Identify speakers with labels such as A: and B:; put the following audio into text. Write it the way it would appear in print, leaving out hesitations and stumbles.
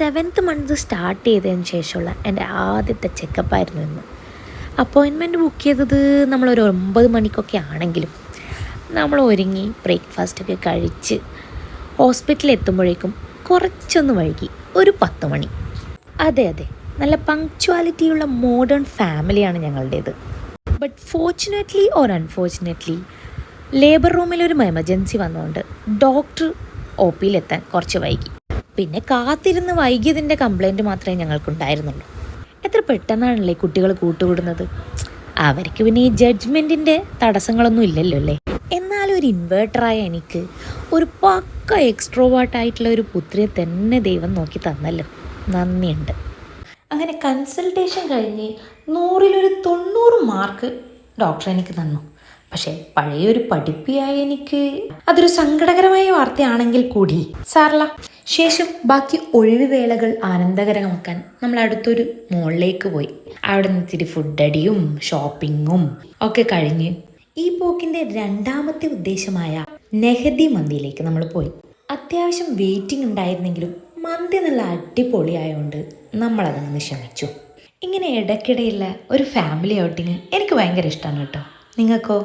A: 7th month start ചെയ്തതിന് ശേഷമുള്ള എൻ്റെ ആദ്യത്തെ ചെക്കപ്പായിരുന്നു ഇന്ന്. അപ്പോയിൻമെൻറ്റ് ബുക്ക് ചെയ്തത് നമ്മളൊരു 9 മണിക്കൊക്കെ ആണെങ്കിലും നമ്മൾ ഒരുങ്ങി ബ്രേക്ക്ഫാസ്റ്റൊക്കെ കഴിച്ച് ഹോസ്പിറ്റലിൽ എത്തുമ്പോഴേക്കും കുറച്ചൊന്ന് വൈകി, ഒരു 10 മണി. അതെ, നല്ല പങ്ക്ച്വാലിറ്റിയുള്ള മോഡേൺ ഫാമിലിയാണ് ഞങ്ങളുടേത്. But fortunately or unfortunately labour റൂമിലൊരു എമർജൻസി വന്നുകൊണ്ട് ഡോക്ടർ ഒ പിയിലെത്താൻ കുറച്ച് വൈകി. പിന്നെ കാത്തിരുന്ന് വൈകിയതിൻ്റെ കംപ്ലൈൻറ്റ് മാത്രമേ ഞങ്ങൾക്കുണ്ടായിരുന്നുള്ളൂ. എത്ര പെട്ടെന്നാണല്ലേ കുട്ടികൾ കൂട്ടുകൂടുന്നത്. അവർക്ക് പിന്നെ ഈ ജഡ്ജ്മെൻറ്റിൻ്റെ തടസ്സങ്ങളൊന്നും ഇല്ലല്ലോ അല്ലേ. എന്നാലും ഒരു ഇൻവേർട്ടറായ എനിക്ക് ഒരു പക്ക എക്സ്ട്രോവേർട്ടായിട്ടുള്ള ഒരു പുത്രിയെ തന്നെ ദൈവം നോക്കി തന്നല്ലോ, നന്ദിയുണ്ട്. അങ്ങനെ കൺസൾട്ടേഷൻ കഴിഞ്ഞ് 100-ൽ 90 മാർക്ക് ഡോക്ടർ എനിക്ക് തന്നു. പക്ഷേ പഴയൊരു പഠിപ്പിയായ എനിക്ക് അതൊരു സങ്കടകരമായ വാർത്തയാണെങ്കിൽ കൂടി സാരല്ല. ശേഷം ബാക്കി ഒഴിവ് വേളകൾ ആനന്ദകരമാക്കാൻ നമ്മൾ അടുത്തൊരു മോളിലേക്ക് പോയി. അവിടെ നിന്ന് ഇത്തിരി ഫുഡടിയും ഷോപ്പിങ്ങും ഒക്കെ കഴിഞ്ഞ് ഈ പോക്കിൻ്റെ രണ്ടാമത്തെ ഉദ്ദേശമായ നെഹദി മന്തിയിലേക്ക് നമ്മൾ പോയി. അത്യാവശ്യം വെയിറ്റിംഗ് ഉണ്ടായിരുന്നെങ്കിലും മന്തി നല്ല അടിപൊളിയായതുകൊണ്ട് നമ്മളതങ്ങ് ക്ഷമിച്ചു. ഇങ്ങനെ ഇടയ്ക്കിടെയുള്ള ഒരു ഫാമിലി ഔട്ടിങ് എനിക്ക് ഭയങ്കര ഇഷ്ടമാണ് കേട്ടോ. നിങ്ങൾക്കോ?